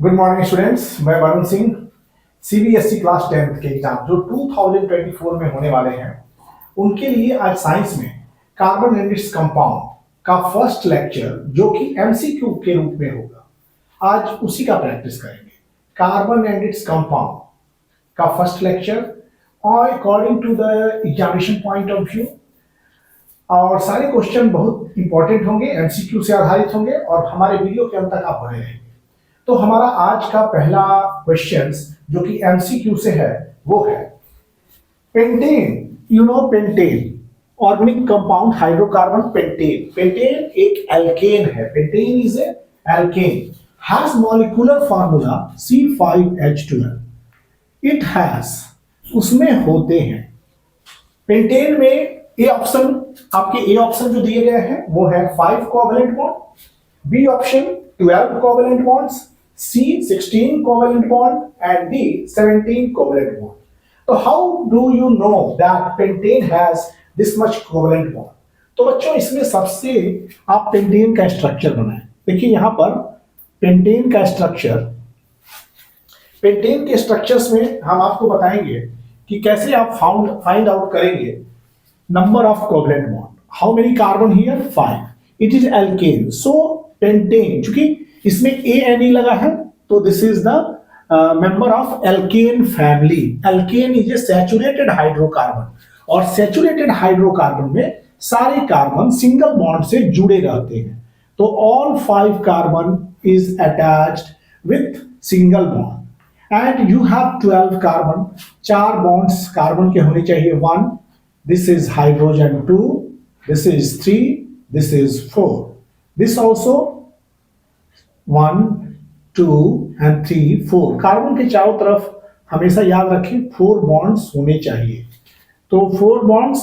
Good morning students, मैं Varun Singh. CBSE class 10th के exam जो 2024 में होने वाले हैं उनके लिए आज साइंस में कार्बन एंड इट्स कंपाउंड का फर्स्ट लेक्चर जो कि एमसीक्यू के रूप में होगा, आज उसी का प्रैक्टिस करेंगे। कार्बन एंड इट्स कंपाउंड का फर्स्ट लेक्चर और according to the examination point of view, और सारे क्वेश्चन बहुत इंपॉर्टेंट होंगे, एमसीक्यू से आधारित होंगे और हमारे वीडियो के अंत तक आप बने रहेंगे। तो हमारा आज का पहला क्वेश्चन जो कि एमसीक्यू से है वो है pentane. Pentane organic compound hydrocarbon pentane. Pentane एक एल्केन है। Pentane is a alkane, has molecular formula C5H12। It has, उसमें होते हैं पेंटेन में ए ऑप्शन, आपके ए ऑप्शन जो दिए गए हैं वो है 5 covalent bond, B option 12 covalent bonds, C 16 covalent bond and D 17 covalent bond. So how do you know that pentane has this much covalent bond? तो बच्चों इसमें सबसे आप पेंटेन का स्ट्रक्चर बनाएं। देखिए यहाँ पर पेंटेन का स्ट्रक्चर, पेंटेन के स्ट्रक्चर्स में हम आपको बताएंगे कि कैसे आप फाइंड आउट करेंगे number of covalent bond. How many carbon here? 5। It is alkane, so pentane चूंकि इसमें ANE लगा है तो this is the member of alkane family. Alkane is a saturated hydrocarbon और सैचुरेटेड हाइड्रोकार्बन में सारे कार्बन सिंगल बॉन्ड से जुड़े रहते हैं। तो all 5 carbon is attached with single bond and you have 12 carbon. 4 bonds carbon के होने चाहिए। 1, this is hydrogen 2, this is 3, this is 4, this also 1, 2 and 3, 4। Carbon के चारों तरफ हमेशा याद रखें 4 बॉन्ड्स होने चाहिए। तो 4 बॉन्ड्स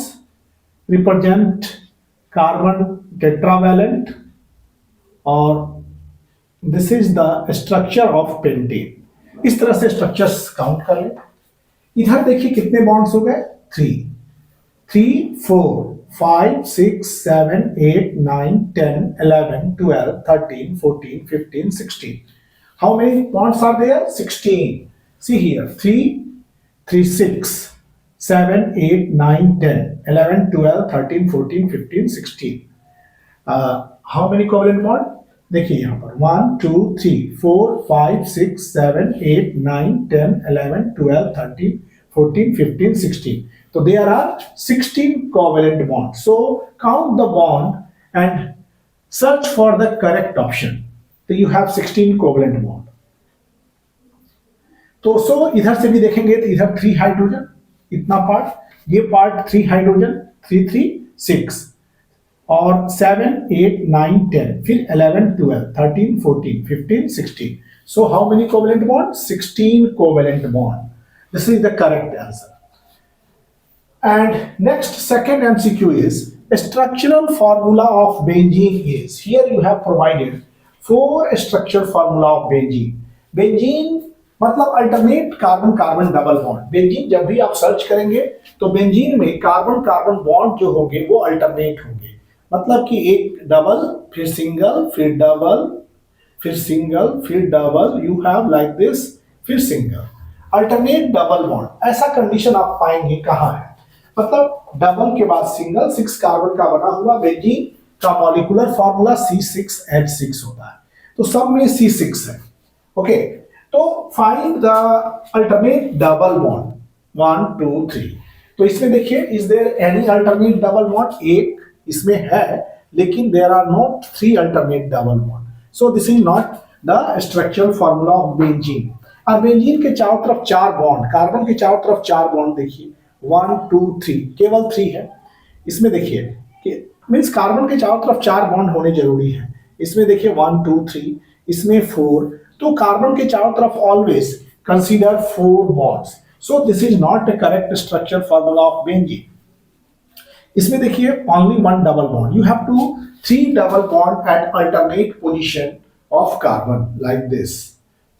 रिप्रेजेंट कार्बन टेट्रावैलेंट और this is the structure of pentane. इस तरह से स्ट्रक्चर्स काउंट कर लें। इधर देखिए कितने बॉन्ड्स हो गए? 3, 4, 5, 6, 7, 8, 9, 10, 11, 12, 13, 14, 15, 16. How many bonds are there? 16. See here, 3, 6, 7, 8, 9, 10, 11, 12, 13, 14, 15, 16. How many covalent bond? देखिए यहाँ पर 1, 2, 3, 4, 5, 6, 7, 8, 9, 10, 11, 12, 13, 14, 15, 16. So there are 16 covalent bonds. So count the bond and search for the correct option. So you have 16 covalent bond. तो इधर से भी देखेंगे तो इधर 3 हाइड्रोजन, इतना पार्ट, ये पार्ट 3 हाइड्रोजन, 3, 3, 6 और 7, 8, 9, 10, फिर 11, 12, 13, 14, 15, 16. So how many covalent bond? 16 covalent bond. This is the correct answer. And next, second MCQ is structural formula of benzene is. Here you have provided 4 structural formula of benzene. Benzene मतलब alternate carbon carbon double bond. Benzene जब भी आप search करेंगे तो benzene में carbon carbon bond जो होंगे वो अल्टरनेट होंगे, मतलब कि एक डबल फिर सिंगल फिर डबल फिर सिंगल फिर double, you have like this, फिर सिंगल, अल्टरनेट डबल बॉन्ड। ऐसा कंडीशन आप पाएंगे कहाँ है? मतलब डबल के बाद सिंगल, 6 कार्बन का बना हुआ बेंजीन का मॉलिक्यूलर फार्मूला C6H6 होता है। तो सब में C6 है। ओके, तो find the alternate double bond 1, 2, 3। तो इसमें देखिए, is there any alternate double bond? एक इसमें है, लेकिन there are not 3 alternate double bond. So this is not the structural formula of benzene. और बेंजीन के चारों तरफ 4 बॉन्ड, कार्बन के चारों तरफ 4 बॉन्ड देखिए, 1, 2, 3, केवल 3 है। इसमें देखिए कि मीन्स कार्बन के चारों तरफ 4 बॉन्ड होने जरूरी है। इसमें देखिए 1, 2, 3, इसमें 4। तो कार्बन के चारों तरफ always consider 4 bonds. So this is not a correct structure formula of benzene. इसमें देखिए only 1 double bond, you have to 3 double bond at alternate position of carbon like this.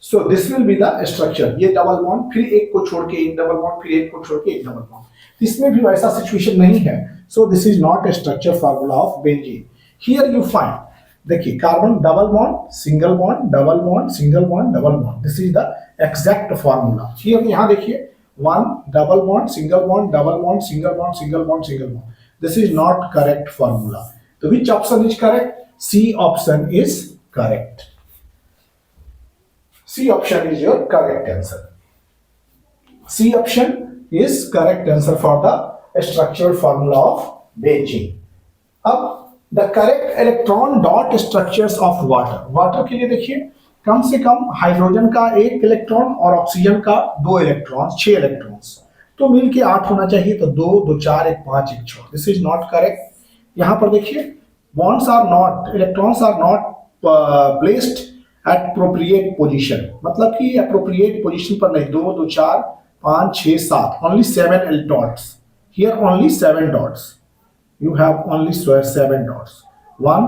So this will be the structure. ये double bond, फिर एक को छोड़ के एक double bond, फिर एक को छोड़ के एक डबल बॉन्ड। इसमें भी वैसा सिचुएशन नहीं है। So this is not a structure formula of benzene. Here you find देखिए carbon double bond single bond double bond single bond double bond, this is the exact formula. फिर यहाँ देखिए one double bond single bond double bond single bond single bond single bond, this is not correct formula. तो which option is correct? C option is correct. C option is your correct answer. C option is correct answer for the structural formula of benzene. अब the correct electron dot structures of water. Water के लिए देखिए कम से कम hydrogen का एक electron और oxygen का दो इलेक्ट्रॉन, 6 इलेक्ट्रॉन्स, तो मिल के 8 होना चाहिए। तो 2 2 4 1 5 1 6, दिस इज नॉट करेक्ट। यहां पर देखिए bonds are not, electrons are not placed at appropriate position, मतलब कि अप्रोप्रिएट पोजीशन पर नहीं। 2 2 4 5 6 7, only 7 dots. Here only 7 dots. You have only 7 dots. 1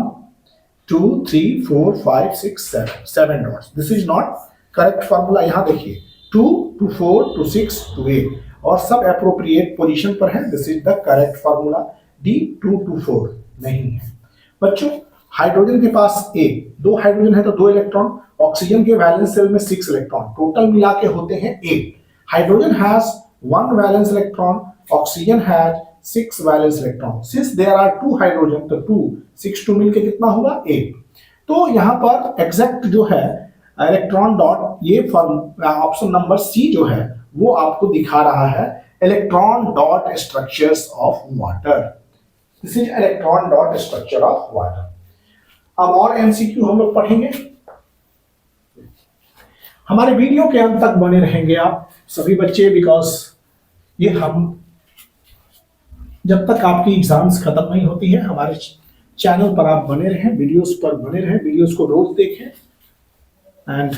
2 3 4 5 6 7, 7 dots. This is not correct formula। यहाँ देखिए 2 to 4 to 6 to 8 और सब appropriate position पर है। This is the correct formula। D 2 to 4 नहीं है। बच्चों हाइड्रोजन के पास दो हाइड्रोजन है तो 2 इलेक्ट्रॉन, ऑक्सीजन के वैलेंस शेल में 6 इलेक्ट्रॉन, टोटल मिला के होते हैं 8। Hydrogen has 1 valence electron, oxygen has 6 valence electron. Since there are 2 hydrogen, तो 2 6 2 मिलके कितना होगा 8। तो यहाँ पर एग्जैक्ट जो है इलेक्ट्रॉन डॉट, ये ऑप्शन नंबर सी जो है वो आपको दिखा रहा है electron dot structures of water. This is electron dot structure of water. अब और एमसीक्यू हम लोग पढ़ेंगे। हमारे वीडियो के अंत तक बने रहेंगे आप सभी बच्चे, बिकॉज ये हम जब तक आपकी एग्जाम्स खत्म नहीं होती है हमारे चैनल पर आप बने रहें, वीडियोस पर बने रहें, वीडियोस को रोज देखें। And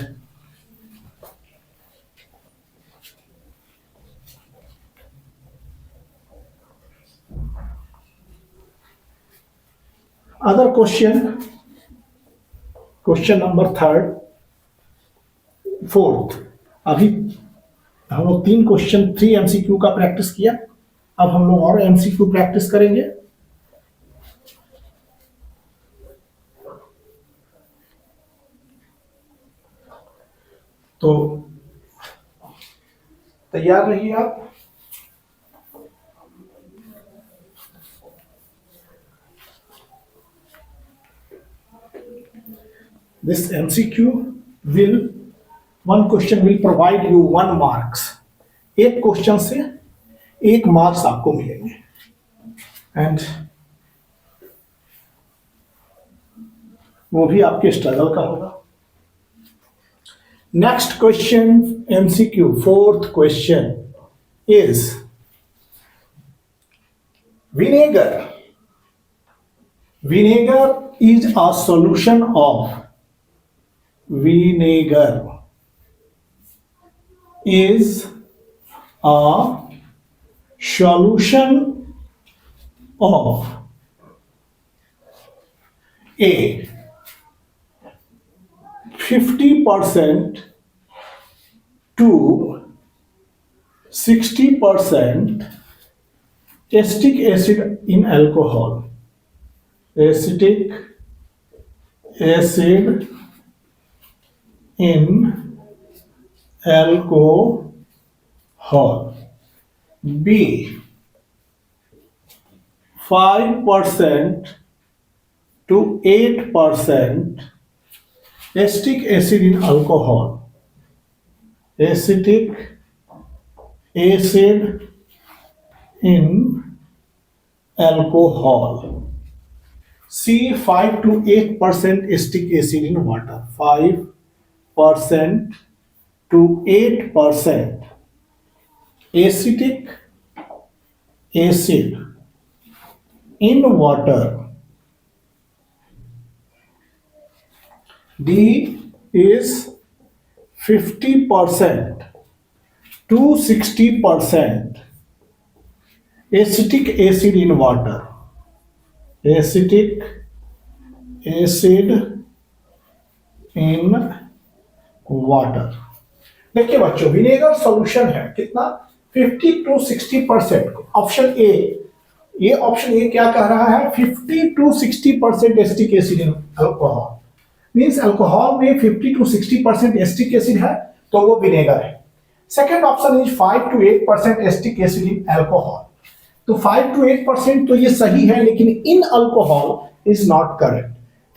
other question number 3rd 4th, अभी हम लोग 3 क्वेश्चन 3 एमसीक्यू का प्रैक्टिस किया। अब हम लोग और एमसीक्यू प्रैक्टिस करेंगे। तो तैयार रहिए आप। This MCQ will, one question will provide you 1 marks। एक क्वेश्चन से 1 मार्क्स आपको मिलेंगे। एंड वो भी आपके स्ट्रगल का होगा। Next question MCQ 4th question is vinegar. Vinegar is a solution of, vinegar is a solution of A 50% to 60% acetic acid in alcohol, acetic acid in alcohol, B 5% to 8% acetic acid in alcohol, acetic acid in alcohol, C 5 to 8% acetic acid in water, 5% to 8% acetic acid in water, D is 50% to 60% acetic acid in water, acetic acid in water। देखिए बच्चों vinegar solution है कितना 50 to 60%। Option A ये option A क्या कह रहा है, 50 to 60% acetic acid in alcohol, means alcohol में 50 to 60% एसिटिक एसिड है तो वो विनेगर है। Second option is 5 to 8% acetic acid in alcohol, तो 5 to 8% तो ये सही है, लेकिन in alcohol is not correct.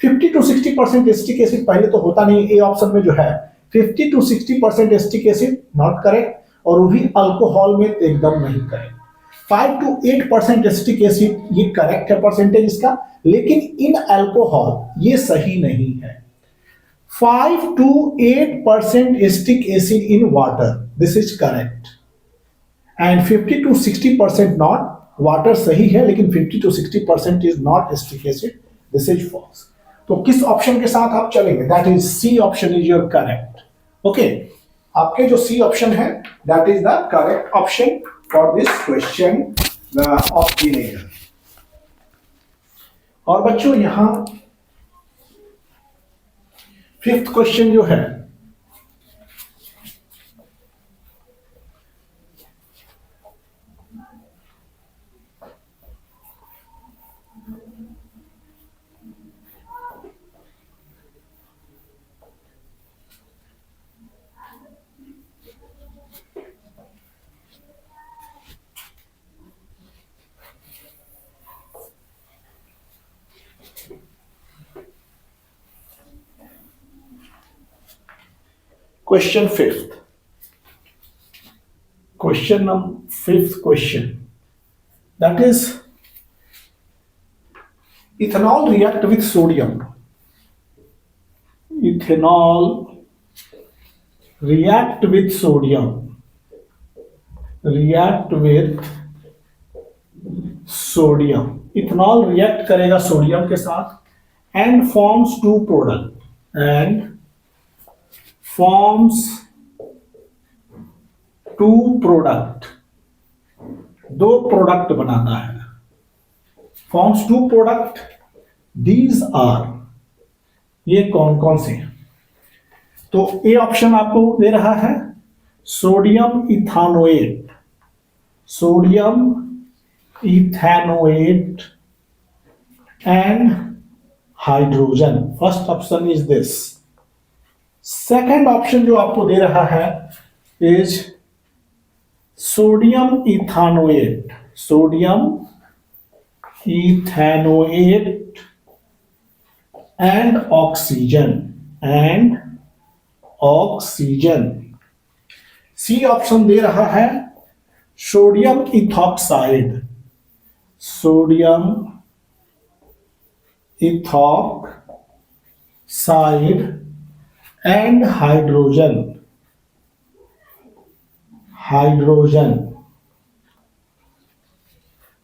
50 to 60% acetic acid पहले तो होता नहीं, ए ऑप्शन में जो है 50 to 60% acetic acid not correct, और वो भी अल्कोहल में एकदम नहीं करेक्ट। 5 to 8% एसिटिक एसिड ये करेक्ट है परसेंटेज इसका, लेकिन इन अल्कोहल ये सही नहीं है। 5 to 8% acetic acid in water, this is correct, and 50 to 60% not. Water सही है, लेकिन 50 to 60% is not acetic acid, this is false. तो किस ऑप्शन के साथ आप चलेंगे, that is C option is your correct. Okay, आपके जो सी ऑप्शन है that is the correct option for this question of vinegar. और बच्चों यहां फिफ्थ क्वेश्चन जो है, question fifth, fifth question, that is ethanol react with sodium, ethanol react with sodium, ethanol react करेगा sodium के साथ and forms two product, दो product बनाता है, forms two product. These are, ये कौन कौन से हैं, तो ए ऑप्शन आपको दे रहा है sodium ethanoate and hydrogen, first option is this. Second option जो आपको दे रहा है is sodium ethanoate and oxygen. C option दे रहा है sodium ethoxide and hydrogen.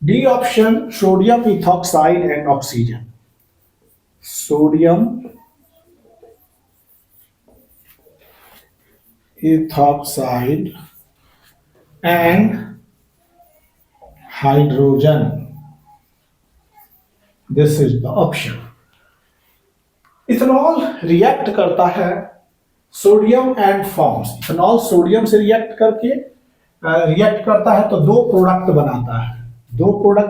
D option sodium ethoxide and oxygen, sodium ethoxide and hydrogen, this is the option. Ethanol react करता है sodium and forms, ethanol sodium से react करता है तो दो प्रोडक्ट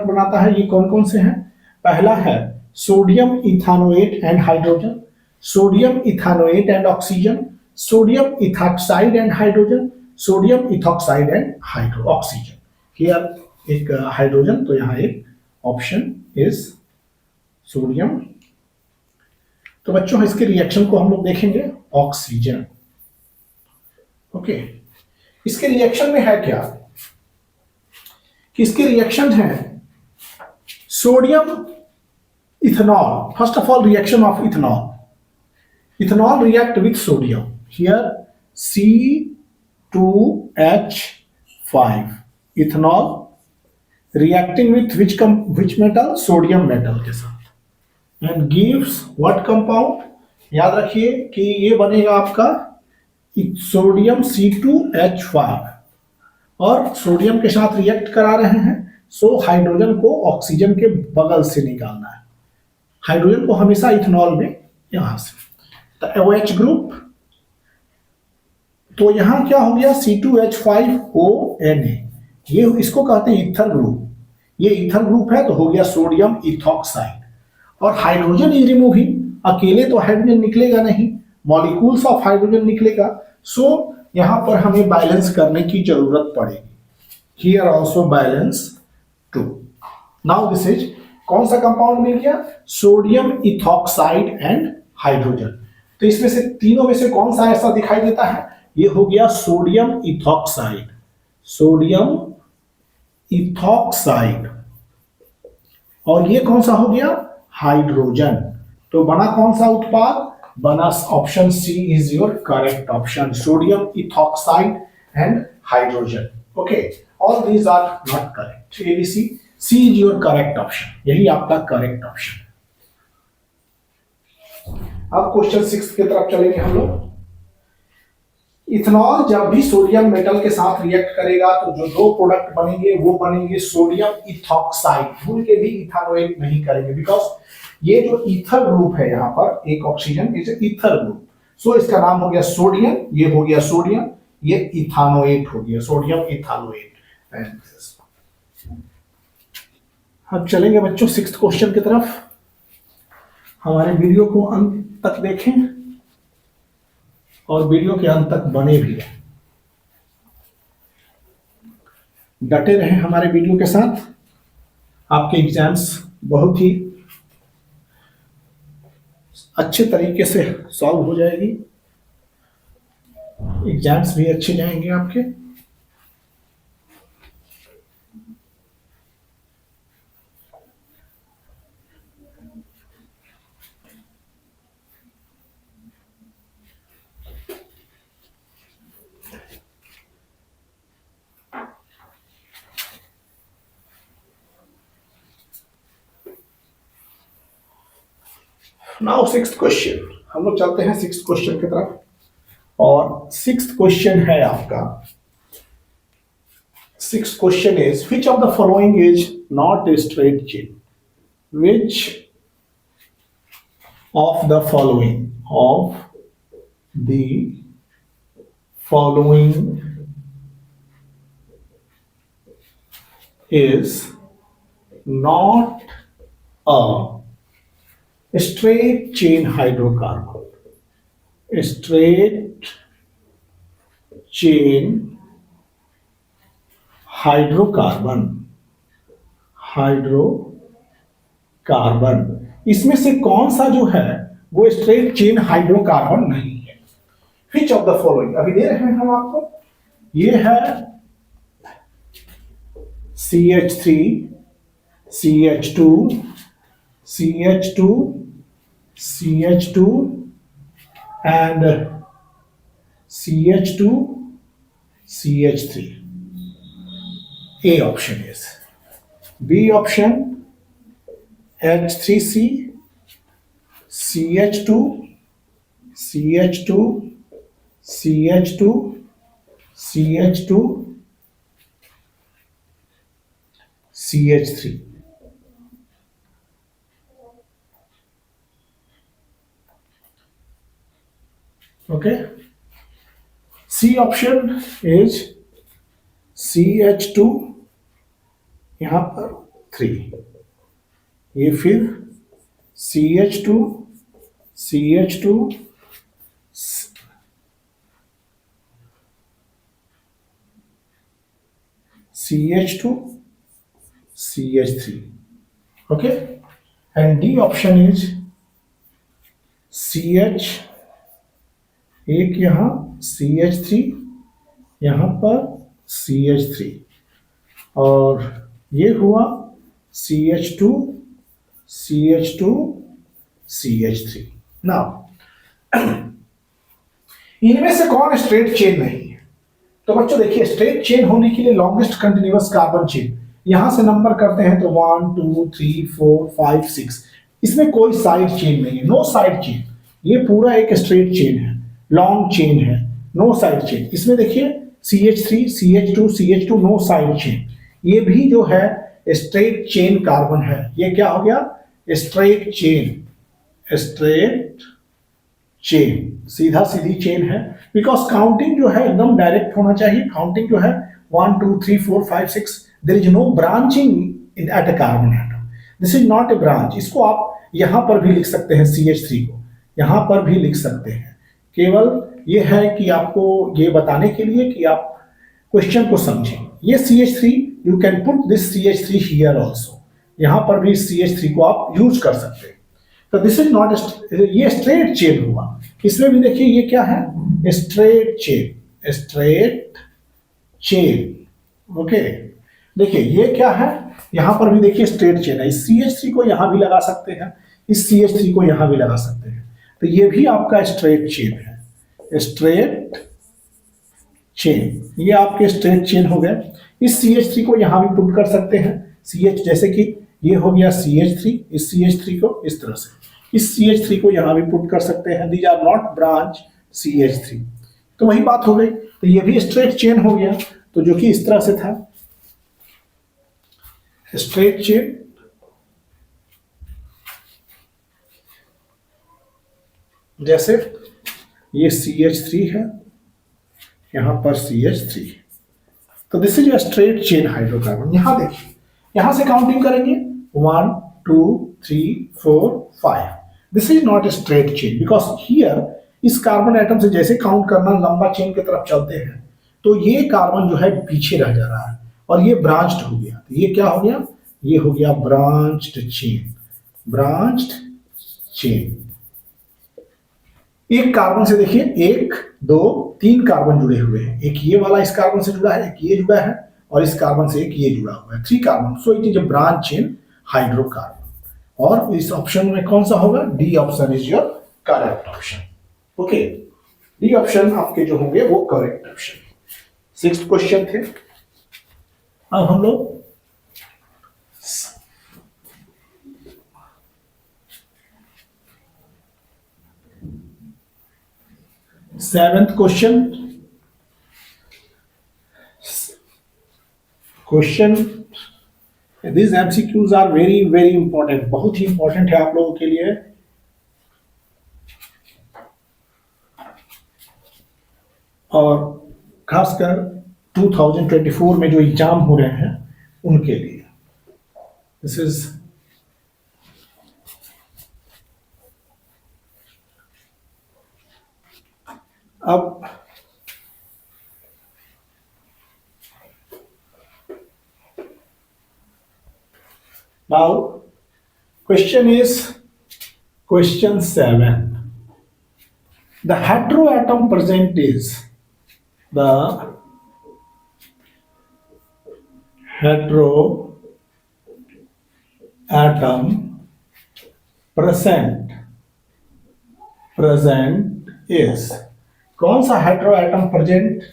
बनाता है। ये कौन कौन से हैं, पहला है sodium ethanoate and hydrogen, sodium ethanoate and oxygen, sodium ethoxide and hydrogen, sodium ethoxide and oxygen. Here एक हाइड्रोजन, तो यहाँ एक ऑप्शन इज सोडियम। तो बच्चों इसके रिएक्शन को हम लोग देखेंगे, ऑक्सीजन। ओके, इसके रिएक्शन में है क्या कि इसके रिएक्शन है sodium ethanol. First of all reaction of ethanol react with sodium, here C2H5, ethanol reacting with which metal, sodium metal के साथ, एंड गिव्स व्हाट कंपाउंड, याद रखिए कि ये बनेगा आपका सोडियम C2H5, और सोडियम के साथ रिएक्ट करा रहे हैं, सो हाइड्रोजन को ऑक्सीजन के बगल से निकालना है। हाइड्रोजन को हमेशा इथेनॉल में यहां से, तो OH ग्रुप, तो यहां क्या हो गया C2H5ONA, ये इसको कहते हैं ईथर ग्रुप। ये इथर ग्रुप है तो हो गया सोडियम इथॉक्साइड। और हाइड्रोजन इज रिमूविंग, अकेले तो हाइड्रोजन निकलेगा नहीं, मॉलिक्यूल्स ऑफ हाइड्रोजन निकलेगा। सो यहां पर हमें बैलेंस करने की जरूरत पड़ेगी। Here also balance 2। Now this is कौन सा कंपाउंड मिल गया? Sodium ethoxide and hydrogen. तो इसमें से तीनों में से कौन सा ऐसा दिखाई देता है? ये हो गया सोडियम इथॉक्साइड, सोडियम इथॉक्साइड। और ये कौन सा हो गया? हाइड्रोजन। तो बना कौन सा उत्पाद? बना option C is your correct option, sodium ethoxide and hydrogen. Okay, all these are not correct. ABC, C is your correct option, यही आपका करेक्ट ऑप्शन। अब क्वेश्चन 6 की तरफ चलेंगे हम लोग। इथेनॉल जब भी सोडियम मेटल के साथ रिएक्ट करेगा तो जो दो प्रोडक्ट बनेंगे वो बनेंगे सोडियम इथॉक्साइड। भूल के भी इथानोएट नहीं करेंगे, बिकॉज ये जो ईथर ग्रुप है यहाँ पर एक ऑक्सीजन इज ईथर ग्रुप, सो इसका नाम हो गया सोडियम, ये हो गया सोडियम, ये इथानोएट हो गया, सोडियम इथानोएट। अब चलेंगे बच्चों 6th क्वेश्चन की तरफ। हमारे वीडियो को अंत तक देखें और वीडियो के अंत तक बने भी रहें, डटे रहें हमारे वीडियो के साथ। आपके एग्जाम्स बहुत ही अच्छे तरीके से सॉल्व हो जाएगी, एग्जाम्स भी अच्छे जाएंगे आपके। नाउ 6th क्वेश्चन, हम लोग चलते हैं 6th क्वेश्चन की तरफ। और 6th क्वेश्चन है आपका, 6th question is which of the following is not a straight chain? Which of the following is not a straight chain hydrocarbon. A straight chain hydrocarbon. इसमें से कौन सा जो है वो स्ट्रेट चेन हाइड्रोकार्बन नहीं है? Which of the following, अभी दे रहे हैं हम आपको, ये है CH3, CH2, CH2, CH2 and CH2, CH3. A option is. B option H3C, CH2, CH2, CH2, CH2, CH3. Okay. C option is CH2, यहां पर 3, ये फिर CH2, CH2, CH2, CH3. Okay, and D option is CH, एक यहां CH3, यहां पर CH3 और ये हुआ CH2, CH2, CH3। नाउ इनमें से कौन स्ट्रेट चेन नहीं है? तो बच्चों देखिए, स्ट्रेट चेन होने के लिए लॉन्गेस्ट कंटिन्यूअस कार्बन चेन, यहां से नंबर करते हैं तो 1 2 3 4 5 6, इसमें कोई साइड चेन नहीं है, नो साइड चेन। ये पूरा एक स्ट्रेट चेन है, लॉन्ग चेन है, नो साइड चेन। इसमें देखिए CH3, CH2, CH2, no side chain. ये भी जो है स्ट्रेट चेन कार्बन है। ये क्या हो गया? स्ट्रेट चेन, स्ट्रेट चेन, सीधा सीधी चेन है। बिकॉज काउंटिंग जो है एकदम डायरेक्ट होना चाहिए। काउंटिंग जो है 1 2 3 4 5 6, there is no branching at a carbon atom. This is not a branch. इसको आप यहां पर भी लिख सकते हैं, CH3 को यहां पर भी लिख सकते हैं। केवल ये है कि आपको ये बताने के लिए कि आप क्वेश्चन को समझें। ये CH3, you can put this CH3 here also. यहां पर भी CH3 को आप यूज कर सकते हैं। तो दिस इज नॉट, ये स्ट्रेट चेन हुआ। इसमें भी देखिए ये क्या है, straight chain, straight chain. Okay, देखिए ये क्या है, यहां पर भी देखिए स्ट्रेट चेन है। इस CH3 को यहां भी लगा सकते हैं, इस CH3 को यहां भी लगा सकते हैं। तो ये भी आपका स्ट्रेट चेन है, स्ट्रेट चेन। ये आपके स्ट्रेट चेन हो गए। इस CH3 को यहां भी पुट कर सकते हैं, CH, जैसे कि ये हो गया CH3, इस CH3 को इस तरह से, इस CH3 को यहां भी पुट कर सकते हैं। These are not branch CH3। तो वही बात हो गई। तो ये भी स्ट्रेट चेन हो गया, तो जो कि इस तरह से था, स्ट्रेट चेन। जैसे ये CH3 है, यहां पर CH3, तो this is a straight chain hydrocarbon. यहां देखिए, यहां से काउंटिंग करेंगे 1 2 3 4 5। This is not a straight chain because here इस कार्बन एटम से जैसे काउंट करना लंबा चेन की तरफ चलते हैं, तो ये कार्बन जो है पीछे रह जा रहा है और ये ब्रांच्ड हो गया। तो ये क्या हो गया, ये हो गया ब्रांच्ड चेन, ब्रांच्ड चेन। एक कार्बन से देखिए 1 2 3 कार्बन जुड़े हुए हैं। एक ये वाला इस कार्बन से जुड़ा है, एक ये जुड़ा है और इस कार्बन से एक ये जुड़ा हुआ है, 3 carbon. So it is a branch chain hydrocarbon. और इस ऑप्शन में कौन सा होगा, D option is your correct option. Okay, D option आपके जो होंगे वो करेक्ट ऑप्शन। 6th क्वेश्चन थे। अब हम लोग 7th question. Question, this MCQs are very very important, बहुत ही इंपॉर्टेंट है आप लोगों के लिए। और खासकर 2024 में जो एग्जाम हो रहे हैं उनके लिए दिस इज अब now question is question 7। The heteroatom present is the heteroatom present is, कौन सा हेटेरोएटम प्रेजेंट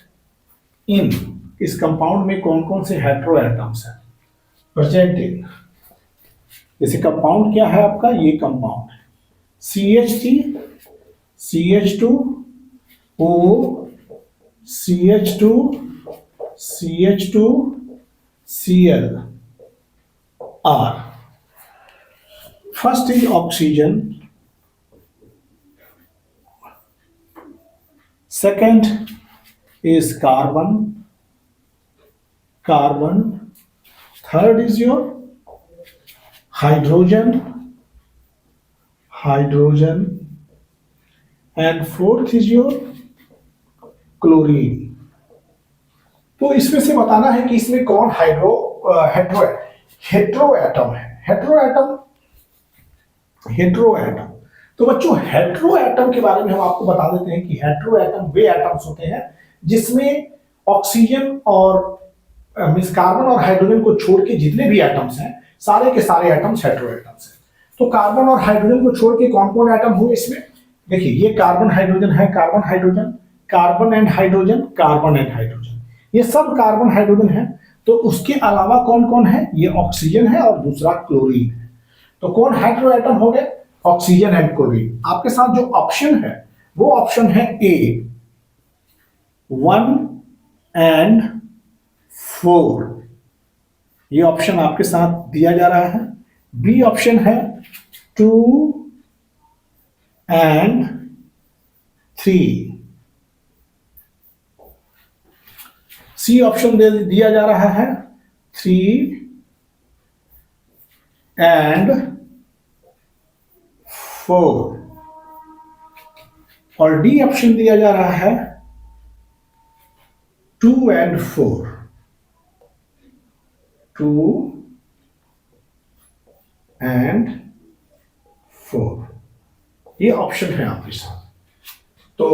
इन, इस कंपाउंड में कौन कौन से हेटेरोएटम्स हैं प्रेजेंट इन। जैसे कंपाउंड क्या है आपका, ये कंपाउंड है CH3 CH2 O CH2 CH2 Cl R। First is oxygen, second is carbon, third is your hydrogen, and fourth is your chlorine. तो इसमें से बताना है कि इसमें कौन हेटेरोएटम है। हेटेरोएटम। तो बच्चों हेटेरोएटम के बारे में हम आपको बता देते हैं कि हेटेरोएटम वे एटम्स होते हैं जिसमें ऑक्सीजन और मींस कार्बन और हाइड्रोजन को छोड़ के जितने भी एटम्स हैं सारे के सारे एटम्स हेटेरोएटम्स हैं। तो कार्बन और हाइड्रोजन को छोड़ के कौन कौन एटम हुए इसमें, देखिए ये कार्बन हाइड्रोजन है, कार्बन एंड हाइड्रोजन, ये सब कार्बन हाइड्रोजन है। तो उसके अलावा कौन कौन है, ये ऑक्सीजन है और दूसरा क्लोरीन है। तो कौन हेटेरोएटम हो गए, ऑक्सीजन एंड क्लोरीन। आपके साथ जो ऑप्शन है वो ऑप्शन है ए 1 and 4, ये ऑप्शन आपके साथ दिया जा रहा है। बी ऑप्शन है 2 and 3, सी ऑप्शन दिया जा रहा है 3 एंड 4 और डी ऑप्शन दिया जा रहा है 2 एंड 4, 2 एंड 4 ये ऑप्शन है आपके साथ। तो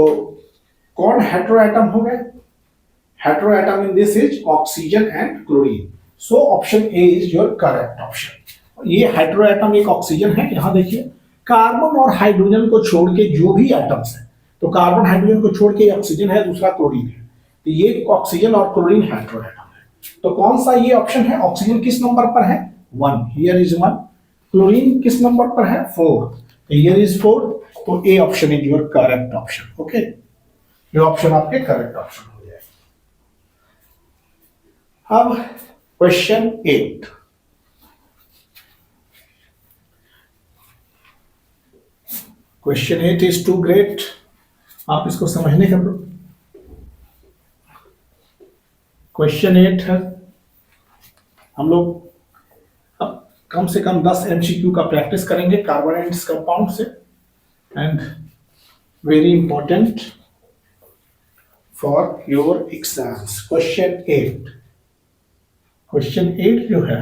कौन हेटेरोएटम हो गए? Heteroatom in this is oxygen and chlorine, so option A is your correct option. ये हेटेरोएटम एक ऑक्सीजन है, यहां देखिए कार्बन और हाइड्रोजन को छोड़ के जो भी एटम्स है, तो कार्बन हाइड्रोजन को छोड़ के ऑक्सीजन है, दूसरा क्लोरीन है, तो ये ऑक्सीजन और क्लोरीन हेटेरोएटम है। तो कौन सा ये ऑप्शन है? ऑक्सीजन किस नंबर पर है? 1, हियर इज 1। क्लोरीन किस नंबर पर है? 4, तो हियर इज 4, तो A option is your correct option. Okay, ये ऑप्शन आपके करेक्ट ऑप्शन हो जाए। अब question 8, question 8 is too great, आप इसको समझने का क्वेश्चन 8 है। हम लोग अब कम से कम 10 एमसीक्यू का प्रैक्टिस करेंगे कार्बोनेट्स कंपाउंड से, and very important for your exams. Question 8, question 8 जो है,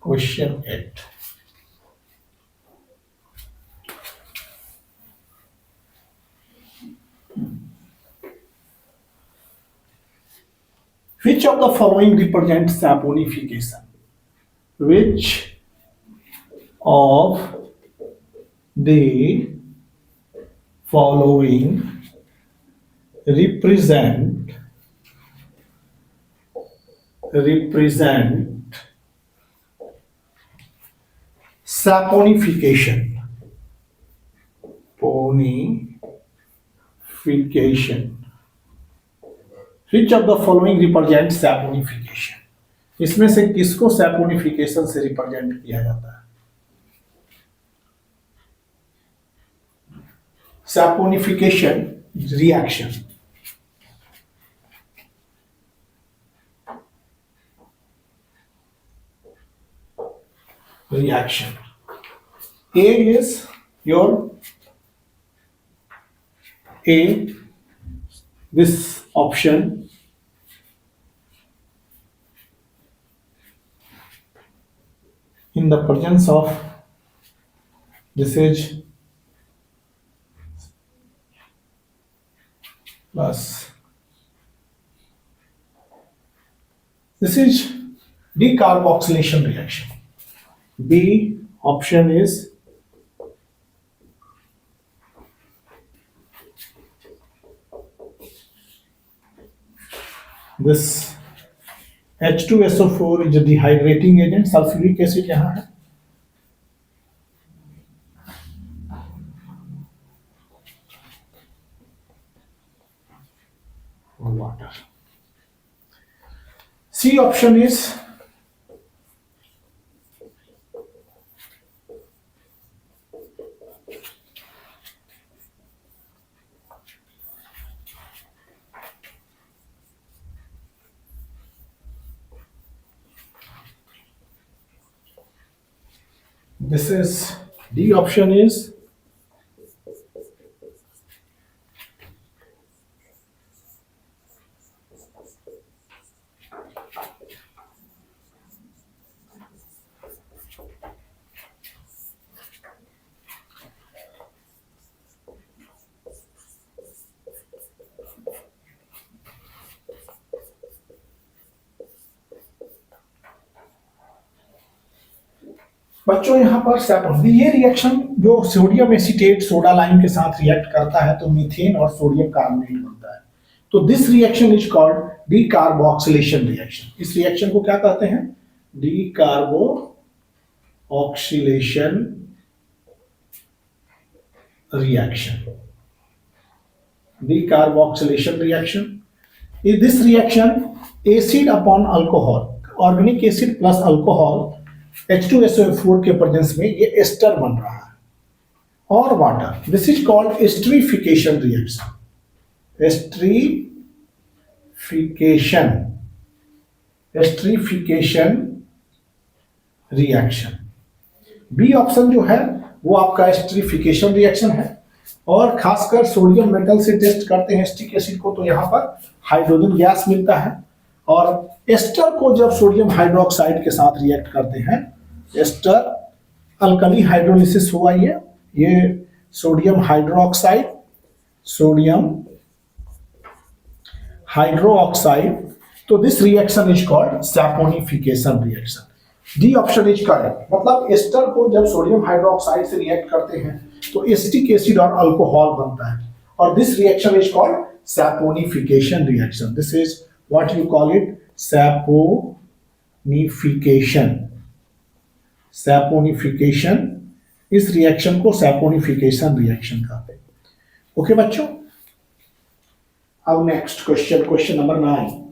question 8 which of the following represents saponification? Which of the following represent saponification? Which of the following represents saponification? इसमें से किसको saponification से represent किया जाता है? Saponification reaction. A is your A, this option in the presence of, this is plus, this is decarboxylation reaction. B option is this H2SO4 is a dehydrating agent, sulfuric acid यहाँ है, water. C option is this is D option is बच्चों यहाँ पर सैपोन, ये reaction जो sodium acetate soda lime के साथ react करता है तो मीथेन और सोडियम कार्बोनेट बनता है। तो this reaction is called decarboxylation reaction. इस रिएक्शन को क्या कहते हैं? Decarboxylation reaction. Decarboxylation reaction. In this reaction, acid upon alcohol, organic acid plus alcohol, H2SO4 के प्रेजेंस में ये एस्टर बन रहा है, और water. This is called esterification reaction. Esterification reaction. B option जो है वो आपका एस्टरिफिकेशन रिएक्शन है, और खासकर सोडियम मेटल से टेस्ट करते हैं एस्टिक एसिड को तो यहाँ पर हाइड्रोजन गैस मिलता है। और एस्टर को जब सोडियम हाइड्रोक्साइड के साथ रिएक्ट करते हैं, एस्टर अल्कली हाइड्रोलिसिस हुआ ये सोडियम हाइड्रोक्साइड, सोडियम हाइड्रोक्साइड, तो this reaction is called saponification reaction. D option is correct. मतलब एस्टर को जब सोडियम हाइड्रोक्साइड से रिएक्ट करते हैं तो एसिटिक एसिड और अल्कोहल बनता है, और this reaction is called saponification reaction. This is what you call it, saponification. Saponification, इस रिएक्शन को सैपोनिफिकेशन रिएक्शन कहते हैं। ओके बच्चों, अब नेक्स्ट क्वेश्चन, क्वेश्चन नंबर 9।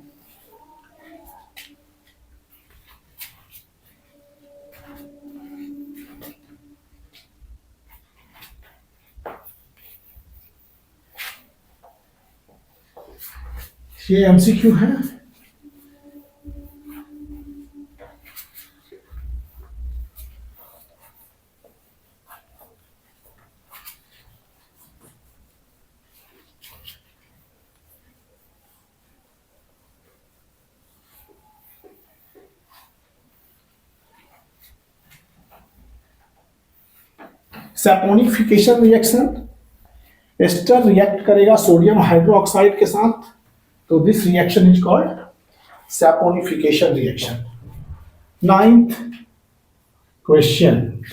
ये एमसीक्यू है। सैपोनिफिकेशन रिएक्शन, एस्टर रिएक्ट करेगा सोडियम हाइड्रोक्साइड के साथ, तो this reaction is called saponification reaction. 9th question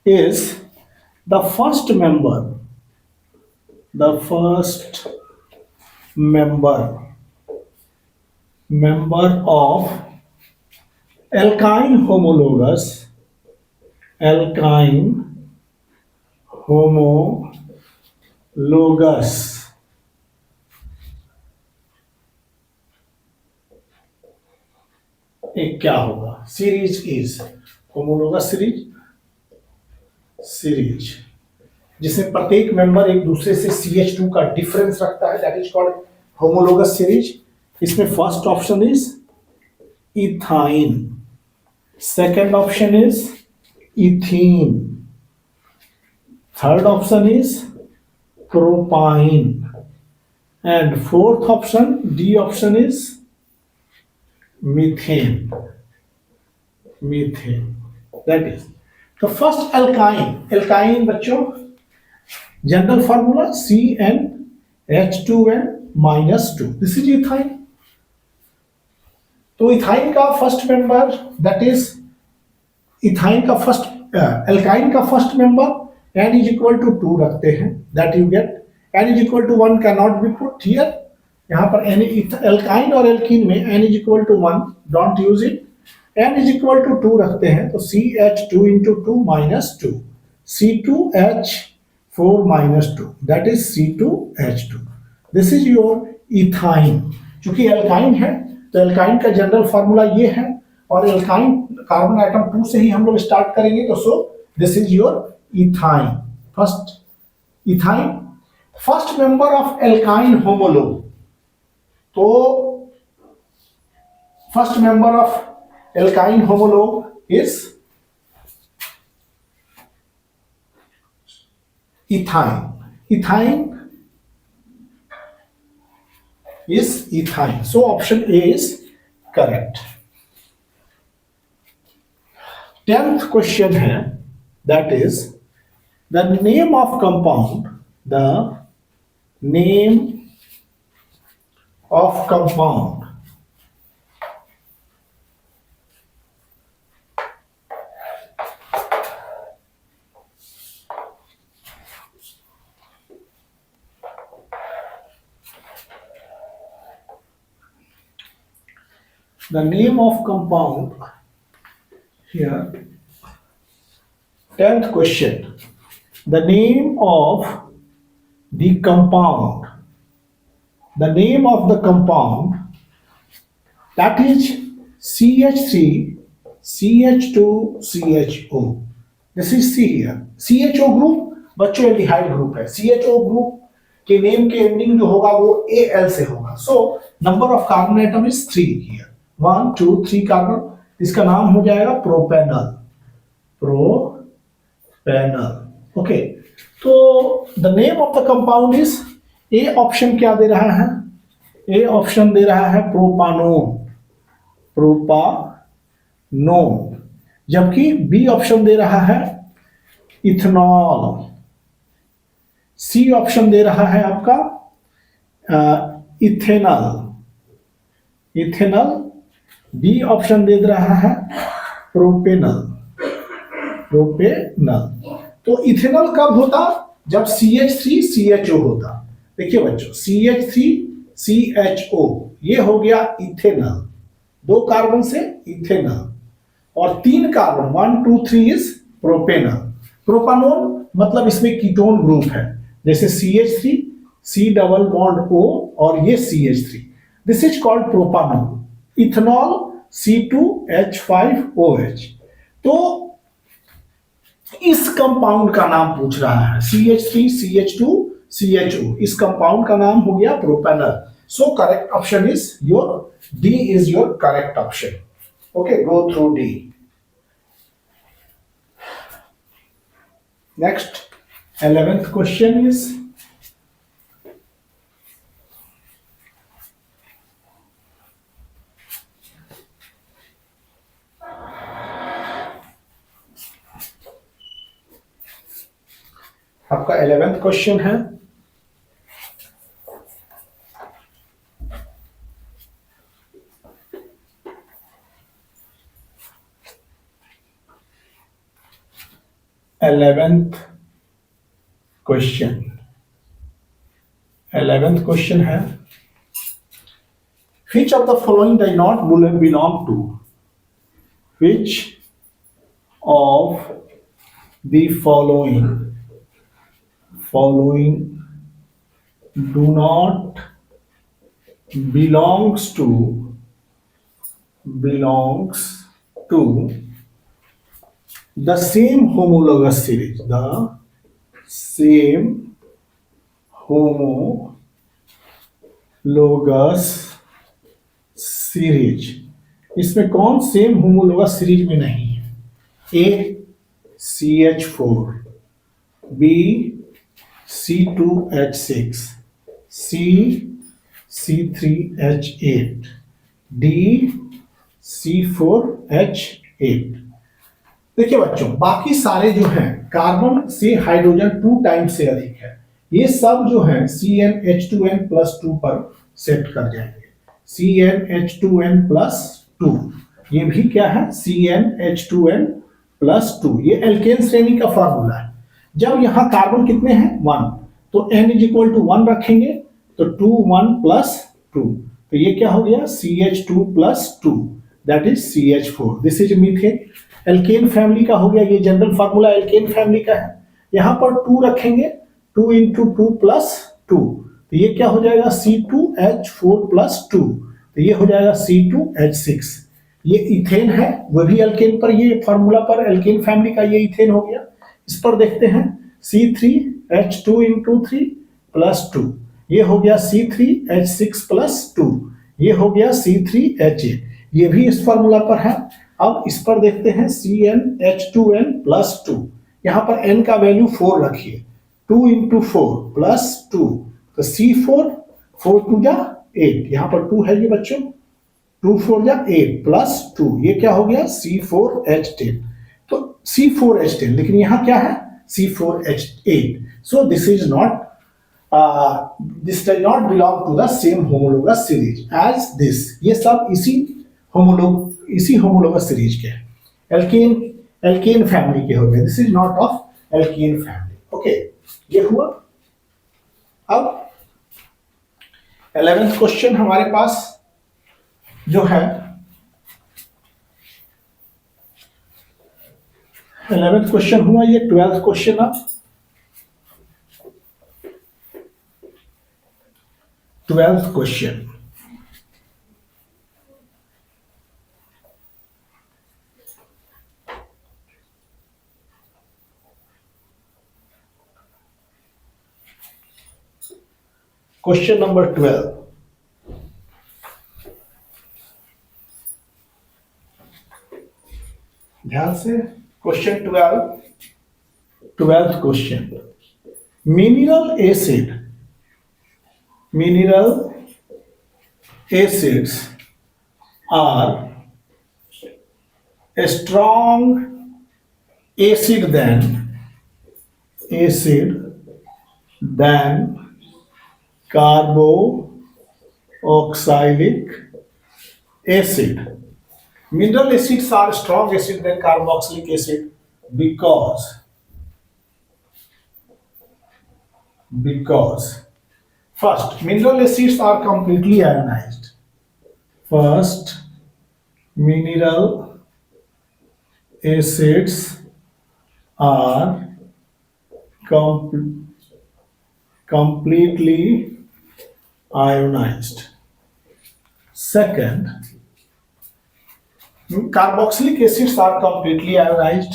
is the first member of alkyne homologous एक क्या होगा, सीरीज इज होमोलोगस सीरीज जिसमें प्रत्येक मेंबर एक दूसरे से CH2 का डिफरेंस रखता है, that is called homologous series. इसमें first option is ethyne, second option is ethene, third option is propyne, and fourth option D option is methane. That is the first alkyne बच्चों, general formula CnH2n-2, this is ethyne. तो ethyne का first member, that is ethyne का first alkyne का first member n is equal to 2 रखते हैं, that you get n is equal to 1 can not be put here. यहाँ पर alkyne और alkene में n is equal to 1, don't use it. n is equal to 2 रखते हैं तो CH2 into 2 minus 2, C2H4 minus 2, that is C2H2. This is your ethyne. चूंकि alkyne है तो एल्काइन का जनरल फॉर्मूला ये है, और एल्काइन कार्बन आइटम 2 से ही हम लोग स्टार्ट करेंगे, तो so this is your ethyne. First member of alkyne homolog, तो first member of alkyne homolog is ethyne is ethyne. So option A is correct. 10th question है, that is the name of compound. The name of compound here. 10th question, the name of the compound, that is CH3 CH2 CHO. this is C here. CHO group बच्चों aldehyde group है। CHO group के name के ending जो होगा वो AL से होगा। So number of carbon atom is 3 here, 1 2 3 carbon, इसका नाम हो जाएगा प्रोपेनल, प्रोपेनल। ओके, तो the name of the compound is, A option क्या दे रहा है, ए ऑप्शन दे रहा है प्रोपानोन, प्रोपानोन, जबकि बी ऑप्शन दे रहा है इथेनॉल, सी ऑप्शन दे रहा है आपका इथेनॉल, इथेनॉल, डी ऑप्शन दे रहा है प्रोपेनल, प्रोपेनल। तो इथेनॉल कब होता, जब CH3CHO होता। देखिए बच्चों, CH3CHO ये हो गया इथेनॉल, 2 कार्बन से इथेनॉल, और 3 कार्बन 1 2 3 इज प्रोपेनल। प्रोपानोन मतलब इसमें कीटोन ग्रुप है, जैसे CH3 C double bond O और ये CH3, this is called propanone. Ethanol C2H5OH। तो इस कंपाउंड का नाम पूछ रहा है, CH3CH2CHO, इस कंपाउंड का नाम हो गया propanal. So correct option is your D, is your correct option. Okay, go through D. Next 11th question is, आपका 11th क्वेश्चन है, Eleventh question है, which of the following does not belong to, which of the following do not belongs to the same homologous series, the same homologous series। इसमें कौन same homologous series में नहीं है? ए CH4, B C2H6, सी C3H8, D C4H8। देखिए बच्चों, बाकी सारे जो हैं कार्बन से हाइड्रोजन 2 टाइम्स से अधिक है, ये सब जो है CnH2n+2 पर सेट कर जाएंगे। CnH2n+2, ये भी क्या है CnH2n+2, ये एल्केन श्रेणी का फॉर्मूला है। जब यहां कार्बन कितने हैं 1, तो n = 1 रखेंगे, तो 2 1 + 2, तो ये क्या हो गया CH2+2, that is CH4। This is methane, alkane family का हो गया, ये जनरल फार्मूला एल्केन फैमिली का है। यहां पर 2 रखेंगे, 2 × 2 + 2, तो ये क्या हो जाएगा C2H4+2, तो ये हो जाएगा C2H6। ये इथेन है, वो भी एल्केन पर, ये फार्मूला पर एल्केन फैमिली का ये इथेन हो गया। इस पर देखते हैं C3H2 × 3 + 2, ये हो गया C3H6+2, ये हो गया C3H8, ये भी इस फार्मूला पर है। अब इस पर देखते हैं CnH2n+2, यहां पर n का वैल्यू 4 रखिए, 2 × 4 + 2, तो C4, 4 2 = 8, यहां पर 2 है ये बच्चों, 2 4 = 8 + 2, ये क्या हो गया C4H10, तो C4H10, लेकिन यहां क्या है C4H8। So this does not belong to the same homologous series as this, ये सब इसी होमोलोगस सीरीज के हैं, एल्केन फैमिली के हो गए। This is not of alkane family. Okay, ये हुआ। अब 11th क्वेश्चन हमारे पास जो है, 11th क्वेश्चन हुआ, ये 12th क्वेश्चन। अब 12th क्वेश्चन, क्वेश्चन नंबर 12, ध्यान से question 12th question. mineral acids are a strong acid than carboxylic acid. Mineral acids are strong acid than carboxylic acid because first, mineral acids are completely ionized. First, mineral acids are completely ionized. Second, carboxylic acids are completely ionized.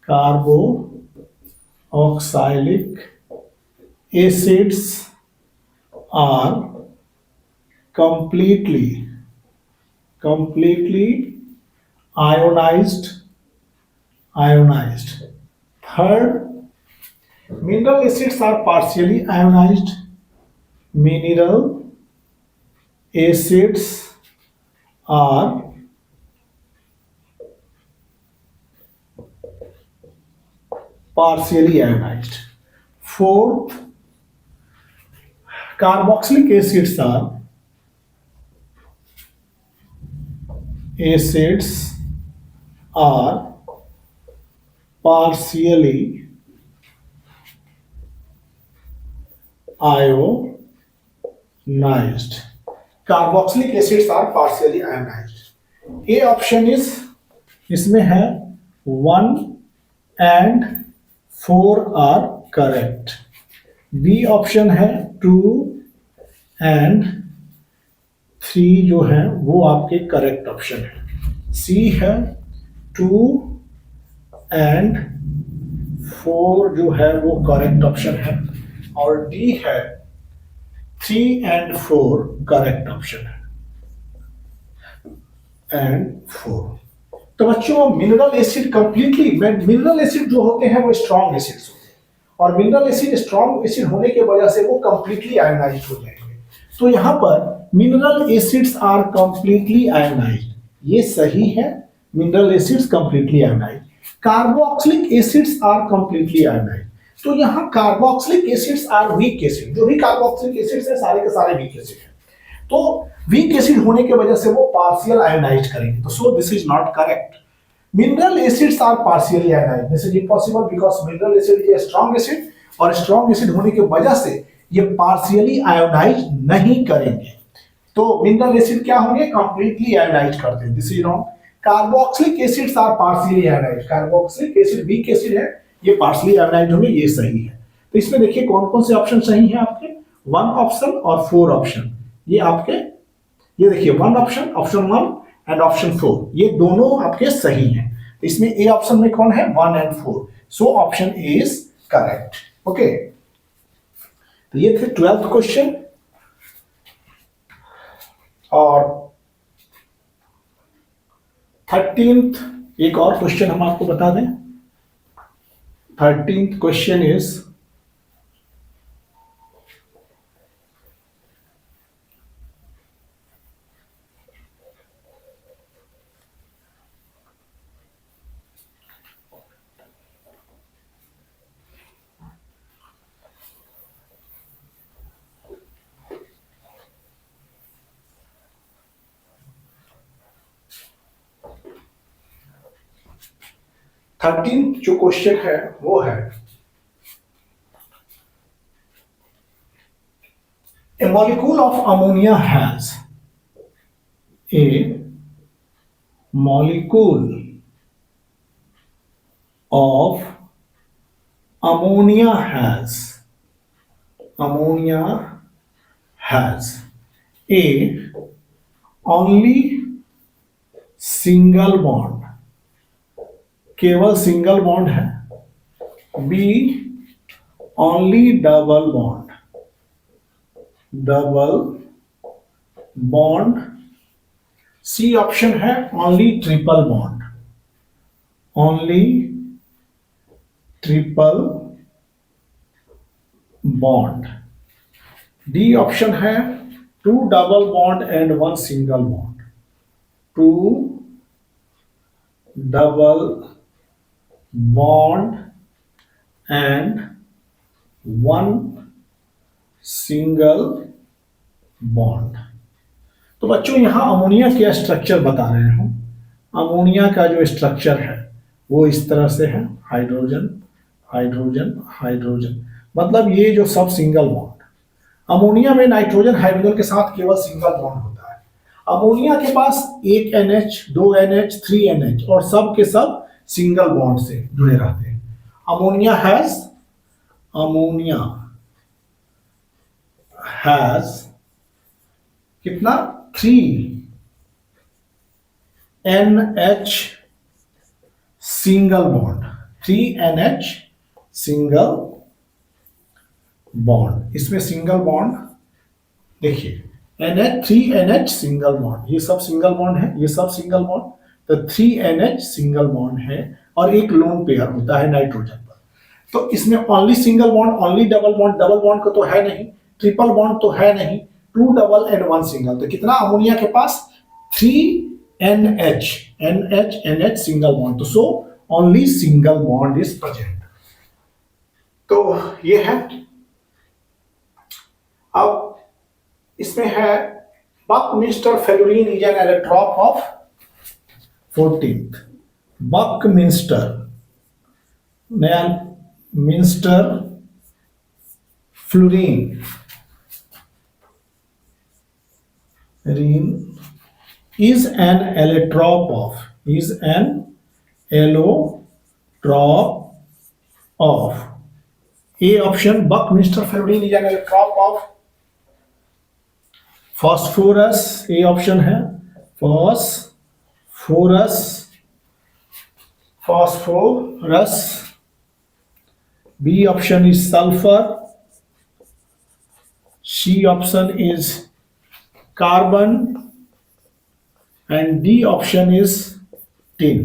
Carboxylic acids are completely ionized. Third, mineral acids are partially ionized. Mineral acids are partially ionized. Fourth, carboxylic acids are partially ionized. Carboxylic acids are partially ionized. A option is, इसमें है 1 and 4 are correct. B option है 2 and 3 जो है वो आपके correct option है. C है 2 and 4 जो है वो करेक्ट ऑप्शन है और D है 3 and 4 करेक्ट ऑप्शन है and 4. तो बच्चों mineral acid completely, mineral acid जो होते हैं वो स्ट्रॉन्ग एसिड्स होते हैं और मिनरल एसिड स्ट्रॉन्ग एसिड होने की वजह से वो कंप्लीटली आयोनाइज्ड हो जाएंगे. तो यहां पर mineral acids are completely ionised, ये सही है. Mineral acids completely ionised. Carboxylic acids are completely ionised. तो यहां carboxylic acids are weak acid. जो भी कार्बोक्सिलिक एसिड्स है सारे के सारे वीक एसिड है. तो वीक एसिड होने की वजह से वो पार्शियल आयोनाइज्ड करेंगे. तो so this is not correct. Mineral acids are partially ionised. This is impossible because mineral acid is a strong acid और स्ट्रॉन्ग एसिड होने की वजह से ये पार्शियली आयोनाइज्ड नहीं करेंगे. तो मिनरल एसिड क्या होंगे? कंप्लीटली आयोनाइज्ड करते हैं. This is wrong. Carboxylic acids are partially ionised. Carboxylic acid weak acid है, ये पार्शियली आयोनाइज्ड होंगे, ये सही है. तो इसमें देखिए कौन कौन से ऑप्शन सही हैं आपके. 1 ऑप्शन और 4 ऑप्शन, ये आपके, ये देखिए 1 ऑप्शन, ऑप्शन 1 एंड ऑप्शन 4, ये दोनों आपके सही हैं. इसमें ए ऑप्शन में कौन है? 1 and 4. So option A is correct. Okay, तो ये थे 12th क्वेश्चन. और 13th एक और क्वेश्चन हम आपको बता दें. 13th क्वेश्चन इज, जो क्वेश्चन है वो है, a molecule of ammonia has a molecule of ammonia has a only single bond, केवल सिंगल बॉन्ड है. B only double bond. C option है only triple bond. Only triple bond. D option है 2 double bond and 1 single bond. 2 double bond and 1 single bond. तो बच्चों यहां ammonia का structure बता रहे हूं। अमोनिया का जो स्ट्रक्चर है वो इस तरह से है, हाइड्रोजन हाइड्रोजन हाइड्रोजन, मतलब ये जो सब सिंगल बॉन्ड। अमोनिया में नाइट्रोजन हाइड्रोजन के साथ केवल सिंगल बॉन्ड होता है। अमोनिया के पास एक NH, 2 NH, 3 NH और सब के सब सिंगल बॉन्ड से जुड़े रहते हैं। अमोनिया हैज कितना 3 NH single bond, 3 NH single bond. इसमें सिंगल बॉन्ड देखिए NH 3 NH सिंगल बॉन्ड, ये सब सिंगल बॉन्ड है, ये सब सिंगल बॉन्ड, तो 3 NH सिंगल बॉन्ड है और एक लोन पेयर होता है नाइट्रोजन पर। तो इसमें only single bond, only double bond को तो है नहीं, ट्रिपल बॉन्ड तो है नहीं, 2 डबल एंड 1 सिंगल। तो कितना अमोनिया के पास 3 NH सिंगल बॉन्ड, तो so only single bond is present. तो ये है। अब इसमें है buckminster fullerene is an allotrope of 14th। Buckminster fullerene is an allotrop of A option, Buckminster Furan is an allotrop of phosphorus, A option है phosphorus, B option is sulfur, C option is carbon and D option is tin.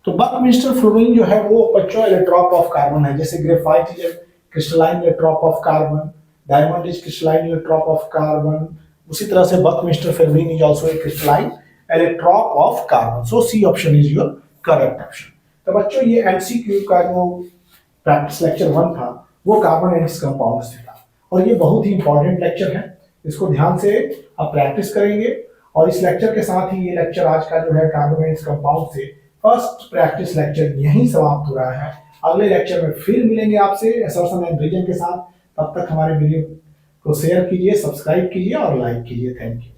तो buckminster fullerene जो है वो बच्चों allotrope of carbon है। जैसे graphite is crystalline allotrope of carbon, diamond is crystalline allotrope of carbon, उसी तरह से buckminster fullerene is also a crystalline allotrope of carbon. So C option is your correct option. तो बच्चों ये MCQ का जो प्रैक्टिस लेक्चर 1 था वो कार्बन एंड इट्स कंपाउंड्स था और ये बहुत ही इंपॉर्टेंट लेक्चर है। इसको ध्यान से आप प्रैक्टिस करेंगे और इस लेक्चर के साथ ही ये लेक्चर आज का जो है कार्बन एंड कंपाउंड से फर्स्ट प्रैक्टिस लेक्चर यहीं समाप्त हो रहा है। अगले लेक्चर में फिर मिलेंगे आपसे असर्शन एंड रीजन के साथ। तब तक हमारे वीडियो को शेयर कीजिए, सब्सक्राइब कीजिए और लाइक कीजिए। Thank you.